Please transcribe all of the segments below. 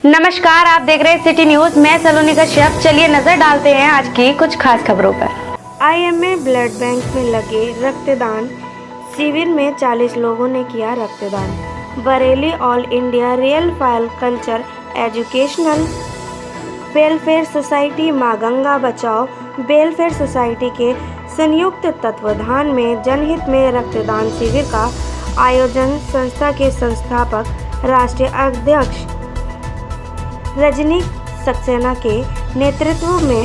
नमस्कार, आप देख रहे हैं सिटी न्यूज। मैं सलोनी कश्यप। चलिए नजर डालते हैं आज की कुछ खास खबरों पर। आईएमए ब्लड बैंक में लगे रक्तदान शिविर में 40 लोगों ने किया रक्तदान। Bareilly all India real file culture educational welfare society मां गंगा बचाओ वेलफेयर सोसाइटी के संयुक्त तत्वाधान में जनहित में रक्तदान शिविर का आयोजन संस्था के संस्थापक राष्ट्रीय अध्यक्ष रजनी सक्सेना के नेतृत्व में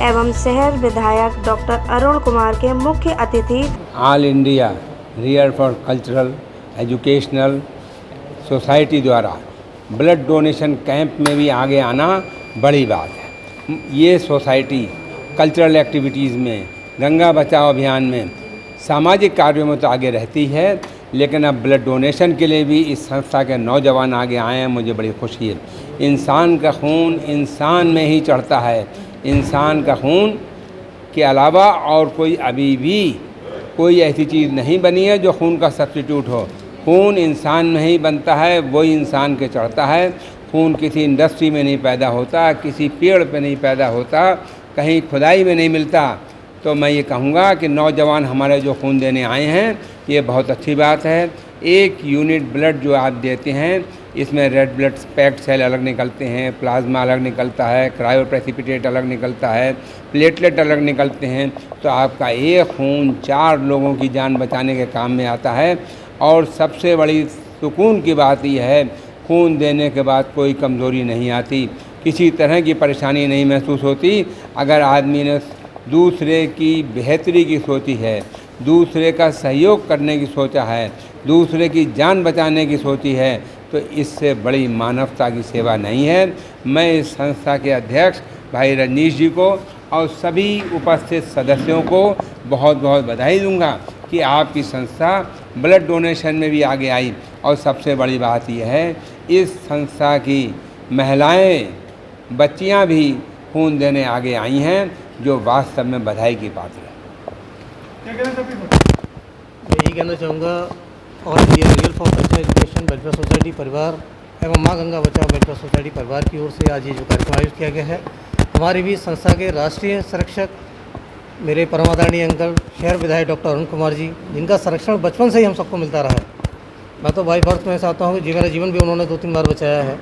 एवं शहर विधायक डॉक्टर अरुण कुमार के मुख्य अतिथि all India real for cultural educational society द्वारा ब्लड डोनेशन कैंप में भी आगे आना बड़ी बात है। ये सोसाइटी कल्चरल एक्टिविटीज़ में, गंगा बचाओ अभियान में, सामाजिक कार्यों में तो आगे रहती है, लेकिन अब ब्लड डोनेशन के लिए भी इस संस्था के नौजवान आगे आए हैं। मुझे बड़ी खुशी है। इंसान का खून इंसान में ही चढ़ता है। इंसान का खून के अलावा और कोई अभी भी कोई ऐसी चीज़ नहीं बनी है जो खून का सब्स्टिट्यूट हो। खून इंसान में ही बनता है, वही इंसान के चढ़ता है। खून किसी इंडस्ट्री में नहीं पैदा होता, किसी पेड़ पे नहीं पैदा होता, कहीं खुदाई में नहीं मिलता। तो मैं ये कहूँगा कि नौजवान हमारे जो खून देने आए हैं, ये बहुत अच्छी बात है। 1 यूनिट ब्लड जो आप देते हैं, इसमें रेड ब्लड पैक्ड सेल अलग निकलते हैं, प्लाज्मा अलग निकलता है, क्रायोप्रेसिपिटेट अलग निकलता है, प्लेटलेट अलग निकलते हैं। तो आपका एक खून 4 लोगों की जान बचाने के काम में आता है। और सबसे बड़ी सुकून की बात यह है, खून देने के बाद कोई कमज़ोरी नहीं आती, किसी तरह की परेशानी नहीं महसूस होती। अगर आदमी ने दूसरे की बेहतरी की सोची है, दूसरे का सहयोग करने की सोचा है, दूसरे की जान बचाने की सोची है, तो इससे बड़ी मानवता की सेवा नहीं है। मैं इस संस्था के अध्यक्ष भाई रजनीश जी को और सभी उपस्थित सदस्यों को बहुत बहुत बधाई दूंगा कि आपकी संस्था ब्लड डोनेशन में भी आगे आई। और सबसे बड़ी बात यह है, इस संस्था की महिलाएं, बच्चियां भी खून देने आगे आई हैं, जो वास्तव में बधाई की पात्र है। मैं यही कहना चाहूँगा, all India real for culture education welfare society परिवार एवं मां गंगा बचाओ वेलफेयर सोसाइटी परिवार की ओर से आज ये जो कार्यक्रम आयोजित किया गया है, हमारी भी संस्था के राष्ट्रीय संरक्षक मेरे परमादरणीय अंकल शहर विधायक डॉक्टर अरुण कुमार जी, जिनका संरक्षण बचपन से ही हम सबको मिलता रहा है। मैं तो बाई बर्थ में चाहता हूँ कि मेरा जीवन भी उन्होंने 2-3 बार बचाया है।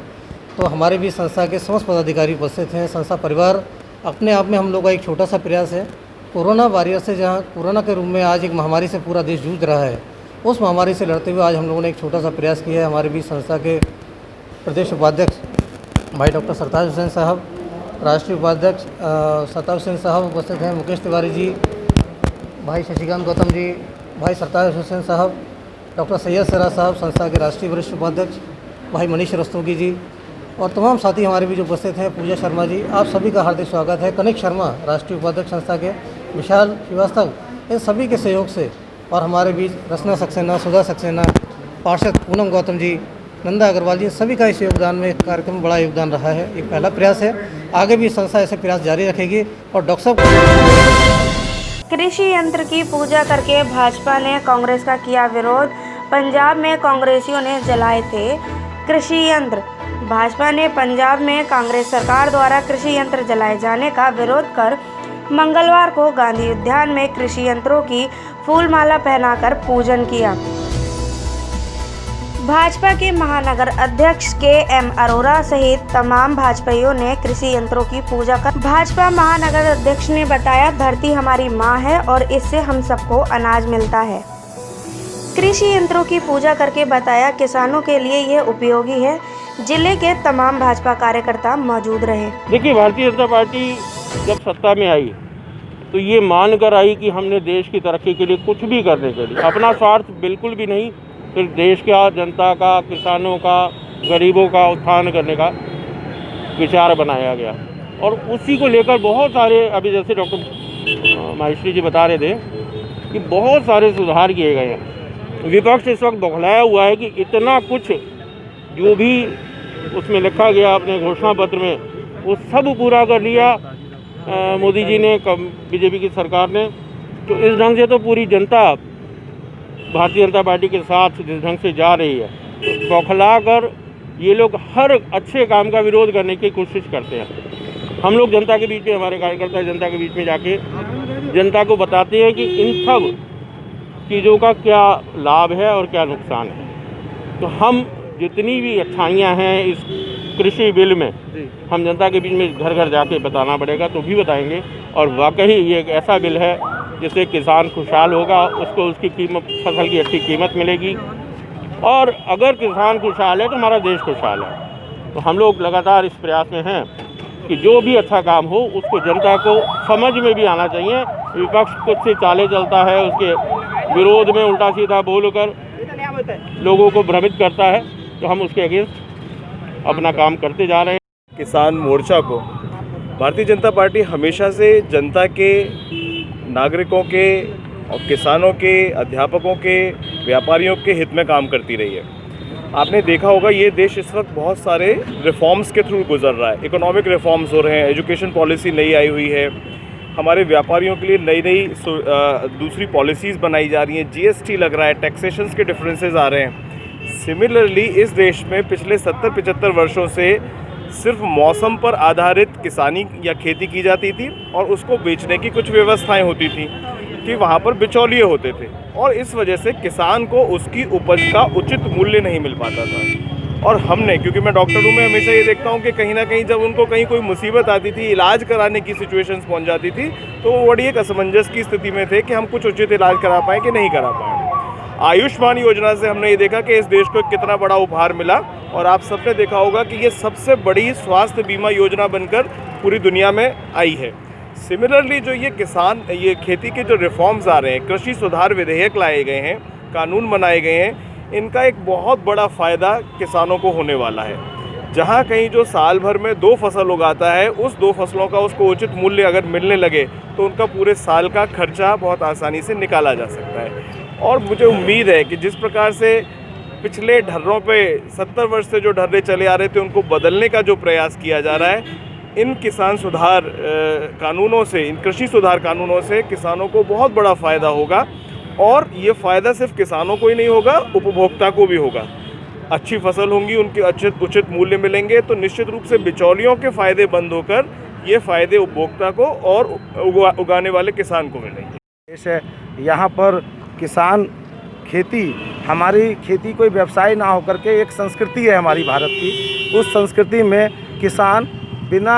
तो हमारे भी संस्था के समस्त पदाधिकारी उपस्थित हैं। संस्था परिवार अपने आप में हम लोग का एक छोटा सा प्रयास है। कोरोना वायरस से, जहाँ कोरोना के रूप में आज एक महामारी से पूरा देश जूझ रहा है, उस महामारी से लड़ते हुए आज हम लोगों ने एक छोटा सा प्रयास किया है। हमारे भी संस्था के प्रदेश उपाध्यक्ष भाई डॉक्टर सरताज हुसैन साहब, राष्ट्रीय उपाध्यक्ष सरताज हुसैन साहब उपस्थित हैं, मुकेश तिवारी जी, भाई शशिकांत गौतम जी, भाई सरताज हुसैन साहब, डॉक्टर सैयद सरा साहब संस्था के राष्ट्रीय वरिष्ठ उपाध्यक्ष, भाई मनीष रस्तोगी जी, और तमाम साथी हमारे भी जो उपस्थित हैं, पूजा शर्मा जी, आप सभी का हार्दिक स्वागत है। कनिक शर्मा राष्ट्रीय उपाध्यक्ष संस्था के, विशाल श्रीवास्तव, इन सभी के सहयोग से, और हमारे बीच रचना सक्सेना, सुधा सक्सेना, पार्षद पूनम गौतम जी, नंदा अग्रवाल जी, सभी का इस योगदान में कार्यक्रम में बड़ा योगदान रहा है। एक पहला प्रयास है, आगे भी संस्था ऐसे प्रयास जारी रखेगी। और डॉक्टर साहब, कृषि यंत्र की पूजा करके भाजपा ने कांग्रेस का किया विरोध। पंजाब में कांग्रेसियों ने जलाए थे कृषि यंत्र। भाजपा ने पंजाब में कांग्रेस सरकार द्वारा कृषि यंत्र जलाए जाने का विरोध कर मंगलवार को गांधी उद्यान में कृषि यंत्रों की फूलमाला पहनाकर पूजन किया। भाजपा के महानगर अध्यक्ष के.एम. अरोड़ा सहित तमाम भाजपाइयों ने कृषि यंत्रों की पूजा कर। भाजपा महानगर अध्यक्ष ने बताया, धरती हमारी माँ है और इससे हम सबको अनाज मिलता है। कृषि यंत्रों की पूजा करके बताया, किसानों के लिए ये उपयोगी है। जिले के तमाम भाजपा कार्यकर्ता मौजूद रहे। देखिए, भारतीय जनता पार्टी जब सत्ता में आई तो ये मान कर आई कि हमने देश की तरक्की के लिए कुछ भी करने के लिए, अपना स्वार्थ बिल्कुल भी नहीं, सिर्फ देश का, जनता का, किसानों का, गरीबों का उत्थान करने का विचार बनाया गया। और उसी को लेकर बहुत सारे, अभी जैसे डॉक्टर माहेश्वरी जी बता रहे थे कि बहुत सारे सुधार किए गए हैं। विपक्ष इस वक्त बौखलाया हुआ है कि इतना कुछ जो भी उसमें लिखा गया अपने घोषणा पत्र में, वो सब पूरा कर लिया मोदी जी ने, बीजेपी की सरकार ने। तो इस ढंग से तो पूरी जनता भारतीय जनता पार्टी के साथ जिस ढंग से जा रही है, बौखला कर ये लोग हर अच्छे काम का विरोध करने की कोशिश करते हैं। हम लोग जनता के बीच में, हमारे कार्यकर्ता जनता के बीच में जाके जनता को बताते हैं कि इन सब चीज़ों का क्या लाभ है और क्या नुकसान है। तो हम जितनी भी अच्छाइयाँ हैं इस कृषि बिल में, हम जनता के बीच में घर घर जाके बताना पड़ेगा तो भी बताएंगे। और वाकई ये एक ऐसा बिल है जिससे किसान खुशहाल होगा, उसको उसकी कीमत, फसल की अच्छी कीमत मिलेगी। और अगर किसान खुशहाल है तो हमारा देश खुशहाल है। तो हम लोग लगातार इस प्रयास में हैं कि जो भी अच्छा काम हो उसको जनता को समझ में भी आना चाहिए। विपक्ष कुछ से चाले चलता है, उसके विरोध में उल्टा सीधा बोलकर लोगों को भ्रमित करता है, तो हम उसके अगेंस्ट अपना काम करते जा रहे हैं। किसान मोर्चा को भारतीय जनता पार्टी हमेशा से जनता के, नागरिकों के और किसानों के, अध्यापकों के, व्यापारियों के हित में काम करती रही है। आपने देखा होगा ये देश इस वक्त बहुत सारे रिफॉर्म्स के थ्रू गुजर रहा है। इकोनॉमिक रिफॉर्म्स हो रहे हैं, एजुकेशन पॉलिसी नई आई हुई है, हमारे व्यापारियों के लिए नई नई दूसरी पॉलिसीज़ बनाई जा रही हैं, जीएसटी लग रहा है, टैक्सेशंस के डिफरेंसेस आ रहे हैं। सिमिलरली इस देश में पिछले 70-75 वर्षों से सिर्फ मौसम पर आधारित किसानी या खेती की जाती थी और उसको बेचने की कुछ व्यवस्थाएं होती थी कि वहाँ पर बिचौलिए होते थे और इस वजह से किसान को उसकी उपज का उचित मूल्य नहीं मिल पाता था। और हमने, क्योंकि मैं डॉक्टर हूँ, मैं हमेशा ये देखता हूँ कि कहीं ना कहीं जब उनको कहीं कोई मुसीबत आती थी, इलाज कराने की सिचुएशंस पहुँच जाती थी, तो वो बड़ी एक असमंजस की स्थिति में थे कि हम कुछ उचित इलाज करा पाएँ कि नहीं करा पाएँ। आयुष्मान योजना से हमने ये देखा कि इस देश को कितना बड़ा उपहार मिला और आप सबने देखा होगा कि ये सबसे बड़ी स्वास्थ्य बीमा योजना बनकर पूरी दुनिया में आई है। सिमिलरली जो ये खेती के जो रिफॉर्म्स आ रहे हैं, कृषि सुधार विधेयक लाए गए हैं, कानून बनाए गए हैं, इनका एक बहुत बड़ा फ़ायदा किसानों को होने वाला है। जहाँ कहीं जो साल भर में 2 फसल उगाता है, उस 2 फसलों का उसको उचित मूल्य अगर मिलने लगे तो उनका पूरे साल का खर्चा बहुत आसानी से निकाला जा सकता है। और मुझे उम्मीद है कि जिस प्रकार से पिछले ढर्रों पे 70 वर्ष से जो ढर्रे चले आ रहे थे उनको बदलने का जो प्रयास किया जा रहा है, इन किसान सुधार कानूनों से, इन कृषि सुधार कानूनों से किसानों को बहुत बड़ा फ़ायदा होगा। और ये फ़ायदा सिर्फ किसानों को ही नहीं होगा, उपभोक्ता को भी होगा। अच्छी फसल होंगी, उनके उचित मूल्य मिलेंगे तो निश्चित रूप से बिचौलियों के फ़ायदे बंद होकर ये फ़ायदे उपभोक्ता को और उगाने वाले किसान को मिलेंगे। देश है, यहाँ पर किसान खेती, हमारी खेती कोई व्यवसाय ना होकर के एक संस्कृति है हमारी भारत की। उस संस्कृति में किसान बिना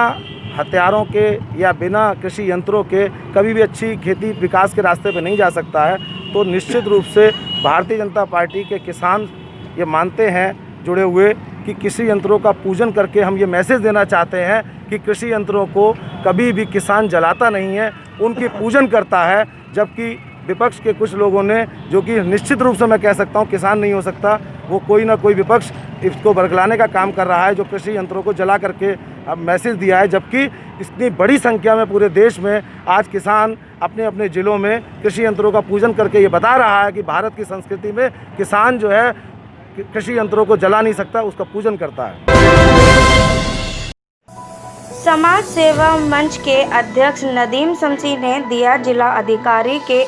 हथियारों के या बिना कृषि यंत्रों के कभी भी अच्छी खेती विकास के रास्ते पे नहीं जा सकता है। तो निश्चित रूप से भारतीय जनता पार्टी के किसान ये मानते हैं जुड़े हुए कि कृषि यंत्रों का पूजन करके हम ये मैसेज देना चाहते हैं कि कृषि यंत्रों को कभी भी किसान जलाता नहीं है, उनकी पूजन करता है। जबकि विपक्ष के कुछ लोगों ने, जो कि निश्चित रूप से मैं कह सकता हूं किसान नहीं हो सकता, वो कोई ना कोई विपक्ष इसको बरगलाने का काम कर रहा है, जो कृषि यंत्रों को जला करके अब मैसेज दिया है। जबकि इतनी बड़ी संख्या में पूरे देश में आज किसान अपने अपने ज़िलों में कृषि यंत्रों का पूजन करके ये बता रहा है कि भारत की संस्कृति में किसान जो है कृषि यंत्रों को जला नहीं सकता, उसका पूजन करता है। समाज सेवा मंच के अध्यक्ष नदीम शमसी ने दिया जिला अधिकारी के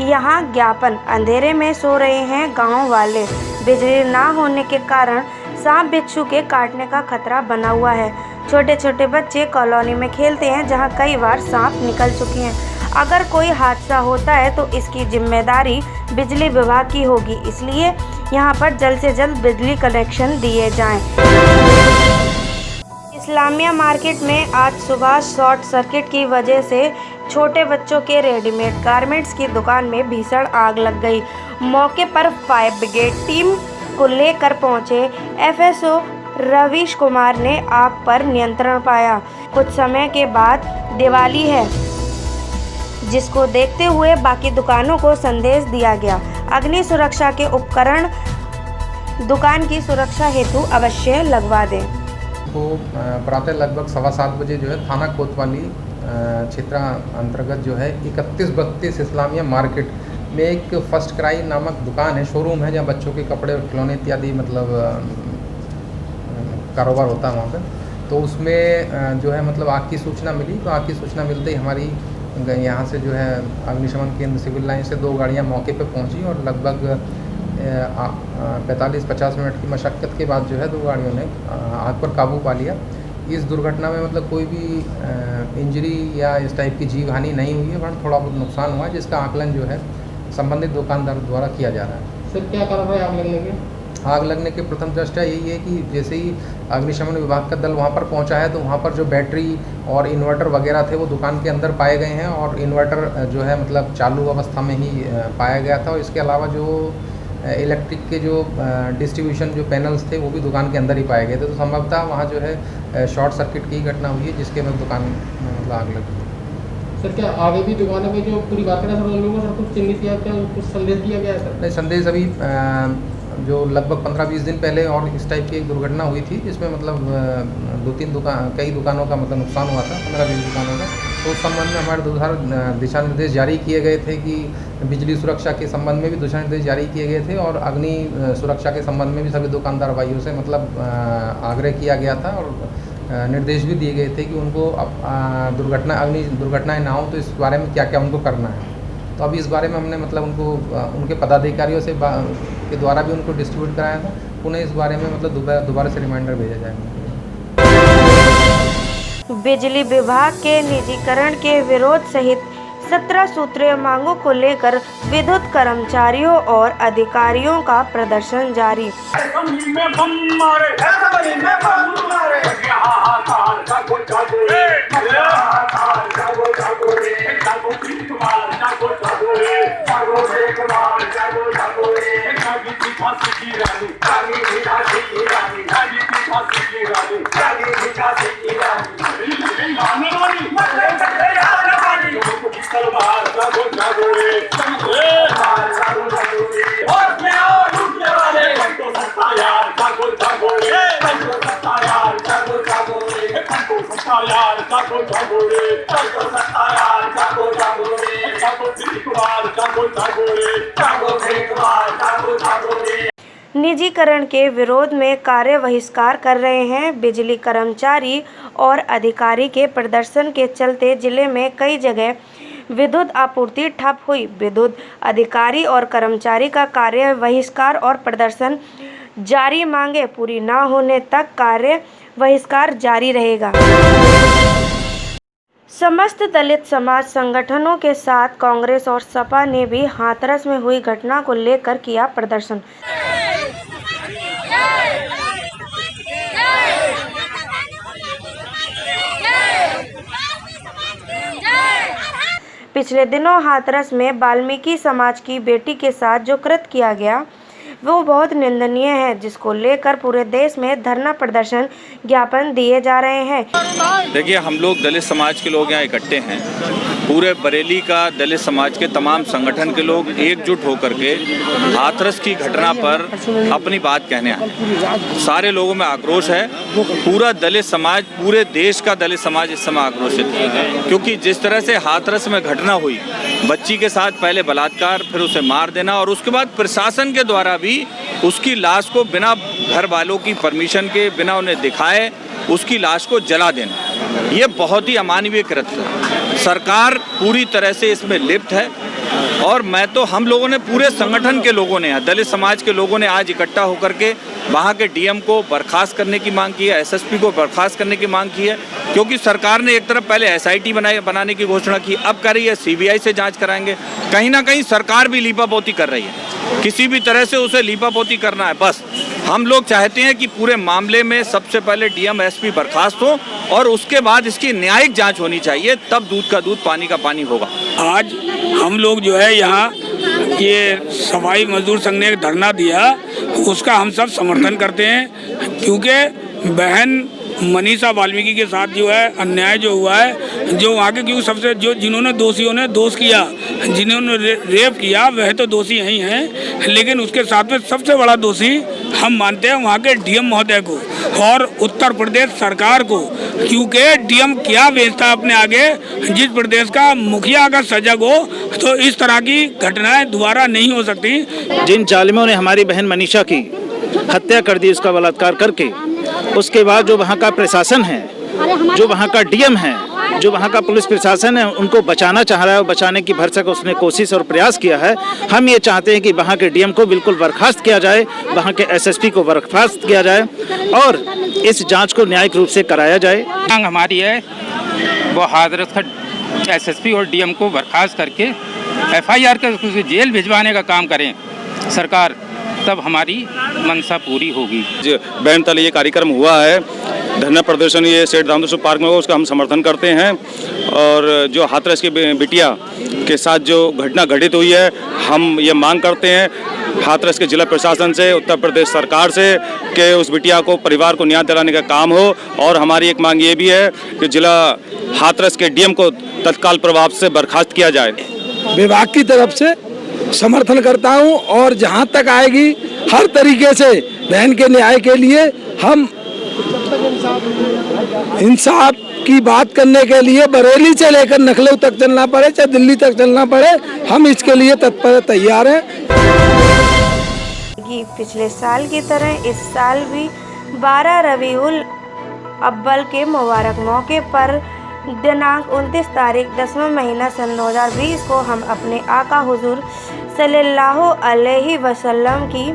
यहाँ ज्ञापन। अंधेरे में सो रहे हैं गांव वाले, बिजली ना होने के कारण सांप बिच्छू के काटने का खतरा बना हुआ है। छोटे छोटे बच्चे कॉलोनी में खेलते हैं जहां कई बार सांप निकल चुके हैं। अगर कोई हादसा होता है तो इसकी जिम्मेदारी बिजली विभाग की होगी, इसलिए यहां पर जल्द से जल्द बिजली कनेक्शन दिए जाएं। इस्लामिया मार्केट में आज सुबह शॉर्ट सर्किट की वजह से छोटे बच्चों के रेडीमेड गारमेंट्स की दुकान में भीषण आग लग गई। मौके पर फायर ब्रिगेड टीम को लेकर पहुंचे एफएसओ रवीश कुमार ने आग पर नियंत्रण पाया। कुछ समय के बाद दिवाली है, जिसको देखते हुए बाकी दुकानों को संदेश दिया गया। अग्नि सुरक्षा के उपकरण दुकान की सुरक्षा हेतु अवश्य लगवा दें। तो प्रातः लगभग 7:15 बजे जो है थाना कोतवाली क्षेत्र अंतर्गत जो है 3132 इस्लामिया मार्केट में एक फर्स्ट क्राई नामक दुकान है, शोरूम है, जहाँ बच्चों के कपड़े और खिलौने इत्यादि मतलब कारोबार होता है वहाँ पर। तो उसमें जो है मतलब आग की सूचना मिली, तो आग की सूचना मिलते ही हमारी यहाँ से जो है अग्निशमन केंद्र सिविल लाइन से 2 गाड़ियाँ मौके पर पहुँची और लगभग 45-50 मिनट की मशक्क़त के बाद जो है 2 गाड़ियों ने आग पर काबू पा लिया। इस दुर्घटना में मतलब कोई भी इंजरी या इस टाइप की जीव हानि नहीं हुई है, वरन थोड़ा बहुत नुकसान हुआ है, जिसका आकलन जो है संबंधित दुकानदार द्वारा किया जा रहा है। सर क्या कारण है आग लगने के? आग लगने के प्रथम दृष्टया यही है कि जैसे ही अग्निशमन विभाग का दल वहाँ पर पहुँचा है तो वहाँ पर जो बैटरी और इन्वर्टर वगैरह थे वो दुकान के अंदर पाए गए हैं, और इन्वर्टर जो है मतलब चालू अवस्था में ही पाया गया था। और इसके अलावा जो इलेक्ट्रिक के जो डिस्ट्रीब्यूशन जो पैनल्स थे वो भी दुकान के अंदर ही पाए गए थे। तो संभवतः वहाँ जो है शॉर्ट सर्किट की घटना हुई है, जिसके बाद दुकान में मतलब आग लगी। सर क्या आगे भी दुकानों में जो पूरी बात करें लोगों को सर कुछ चिन्हित किया, क्या कुछ संदेश दिया गया है सर? नहीं, संदेश अभी जो लगभग 15-20 दिन पहले और इस टाइप की एक दुर्घटना हुई थी, जिसमें मतलब कई दुकानों का मतलब नुकसान हुआ था, 15-20 दुकानों का। तो उस संबंध में हमारे दिशा निर्देश जारी किए गए थे कि बिजली सुरक्षा के संबंध में भी दिशा निर्देश जारी किए गए थे, और अग्नि सुरक्षा के संबंध में भी सभी दुकानदार भाइयों से मतलब आग्रह किया गया था, और निर्देश भी दिए गए थे कि उनको अग्नि दुर्घटनाएँ ना हो तो इस बारे में क्या क्या उनको करना है। तो अभी इस बारे में हमने मतलब उनको उनके पदाधिकारियों से के द्वारा भी उनको डिस्ट्रीब्यूट कराया था। पुनः इस बारे में मतलब दोबारा से रिमाइंडर भेजा जाएगा। बिजली विभाग के निजीकरण के विरोध सहित 17 सूत्रीय मांगों को लेकर विद्युत कर्मचारियों और अधिकारियों का प्रदर्शन जारी। निजीकरण के विरोध में कार्य बहिष्कार कर रहे हैं बिजली कर्मचारी और अधिकारी के प्रदर्शन के चलते जिले में कई जगह विद्युत आपूर्ति ठप हुई। विद्युत अधिकारी और कर्मचारी का कार्य बहिष्कार और प्रदर्शन जारी, मांगे पूरी न होने तक कार्य बहिष्कार जारी रहेगा। समस्त दलित समाज संगठनों के साथ कांग्रेस और सपा ने भी हाथरस में हुई घटना को लेकर किया प्रदर्शन। पिछले दिनों हाथरस में वाल्मीकि समाज की बेटी के साथ जो कृत्य किया गया वो बहुत निंदनीय है, जिसको लेकर पूरे देश में धरना प्रदर्शन ज्ञापन दिए जा रहे हैं। देखिए, हम लोग दलित समाज के लोग यहाँ इकट्ठे हैं। पूरे बरेली का दलित समाज के तमाम संगठन के लोग एकजुट होकर के हाथरस की घटना पर अपनी बात कहने आए। सारे लोगों में आक्रोश है। पूरा दलित समाज, पूरे देश का दलित समाज इस समय आक्रोशित है, क्योंकि जिस तरह से हाथरस में घटना हुई, बच्ची के साथ पहले बलात्कार, फिर उसे मार देना, और उसके बाद प्रशासन के द्वारा भी उसकी लाश को बिना घर वालों की परमिशन के, बिना उन्हें दिखाए उसकी लाश को जला देना, ये बहुत ही अमानवीय कृत्य है। सरकार पूरी तरह से इसमें लिप्त है, और हम लोगों ने, पूरे संगठन के लोगों ने, दलित समाज के लोगों ने आज इकट्ठा होकर के वहाँ के डीएम को बर्खास्त करने की मांग की है, एसएसपी को बर्खास्त करने की मांग की है, क्योंकि सरकार ने एक तरफ पहले एसआईटी बनाने की घोषणा की, अब कर रही है सीबीआई से जांच कराएंगे। कहीं ना कहीं सरकार भी लीपापोती कर रही है, किसी भी तरह से उसे लीपापोती करना है। बस हम लोग चाहते हैं कि पूरे मामले में सबसे पहले डीएम एसपी बर्खास्त हो, और उसके बाद इसकी न्यायिक जांच होनी चाहिए, तब दूध का दूध पानी का पानी होगा। आज हम लोग जो है यहाँ ये सफाई मजदूर संघ ने धरना दिया, उसका हम सब समर्थन करते हैं, क्योंकि बहन मनीषा वाल्मीकि के साथ जो है अन्याय जो हुआ है, जो वहाँ के, क्योंकि सबसे जिन्होंने दोषियों ने दोष किया, जिन्होंने रेप किया, वह तो दोषी यही हैं, लेकिन उसके साथ में सबसे बड़ा दोषी हम मानते हैं वहाँ के डीएम महोदय को और उत्तर प्रदेश सरकार को, क्योंकि डीएम क्या बेचता है अपने आगे। जिस प्रदेश का मुखिया अगर सजग हो तो इस तरह की घटनाएं दोबारा नहीं हो सकती। जिन जालिमों ने हमारी बहन मनीषा की हत्या कर दी, उसका बलात्कार करके, उसके बाद जो वहाँ का प्रशासन है, जो वहाँ का डीएम है, जो वहाँ का पुलिस प्रशासन है उनको बचाना चाह रहा है और बचाने की भरसक उसने कोशिश और प्रयास किया है। हम ये चाहते हैं कि वहाँ के डीएम को बिल्कुल बर्खास्त किया जाए, वहाँ के एसएसपी को बर्खास्त किया जाए और इस जांच को न्यायिक रूप से कराया जाए। मांग हमारी है वो हाथरस का एसएसपी और डीएम को बर्खास्त करके एफआईआर कर उसको जेल भिजवाने का काम करें सरकार, तब हमारी मंशा पूरी होगी। बहन तले ये कार्यक्रम हुआ है, धरना प्रदर्शन ये सेठ दामोदर पार्क में हुआ, उसका हम समर्थन करते हैं। और जो हाथरस की बिटिया के साथ जो घटना घटित हुई है, हम ये मांग करते हैं हाथरस के जिला प्रशासन से, उत्तर प्रदेश सरकार से कि उस बिटिया को परिवार को न्याय दिलाने का काम हो। और हमारी एक मांग ये भी है कि जिला हाथरस के डीएम को तत्काल प्रभाव से बर्खास्त किया जाए। विभाग की तरफ से समर्थन करता हूं और जहां तक आएगी हर तरीके से बहन के न्याय के लिए हम इंसाफ की बात करने के लिए बरेली से लेकर लखनऊ तक चलना पड़े चाहे दिल्ली तक चलना पड़े, हम इसके लिए तत्पर तैयार हैं। पिछले साल की तरह इस साल भी 12 रबीउल अव्वल के मुबारक मौके पर दिनांक 29 तारीख 10वां महीना सन 2020 को हम अपने आका हुजूर सल्लल्लाहु अलैहि वसल्लम की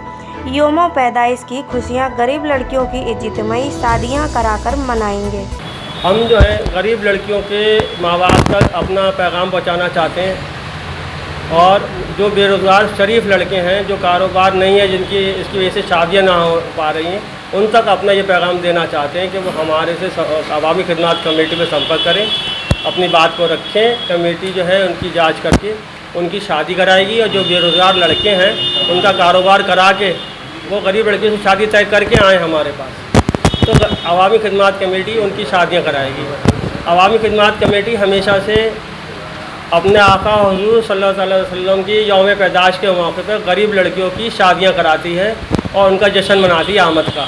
योमो पैदाइश की खुशियां गरीब लड़कियों की इज्जतमयी शादियां कराकर मनाएंगे। हम जो है गरीब लड़कियों के माँ बाप तक अपना पैगाम पहुँचाना चाहते हैं और जो बेरोज़गार शरीफ लड़के हैं, जो कारोबार नहीं है, जिनकी इसकी वजह से शादियाँ ना हो पा रही हैं, उन तक अपना ये पैगाम देना चाहते हैं कि वो हमारे से अवामी खिदमत कमेटी में संपर्क करें, अपनी बात को रखें। कमेटी जो है उनकी जांच करके उनकी शादी कराएगी और जो बेरोज़गार लड़के हैं उनका कारोबार करा के वो गरीब लड़के से शादी तय करके आएँ हमारे पास, तो अवामी खिदमत कमेटी उनकी शादियाँ कराएगी। अवामी खिदमत कमेटी हमेशा से अपने आका हुजूर सल्लल्लाहु अलैहि वसल्लम की यौम पैदाइश के मौके पर गरीब लड़कियों की शादियाँ कराती है और उनका जश्न मनाती है आमद का।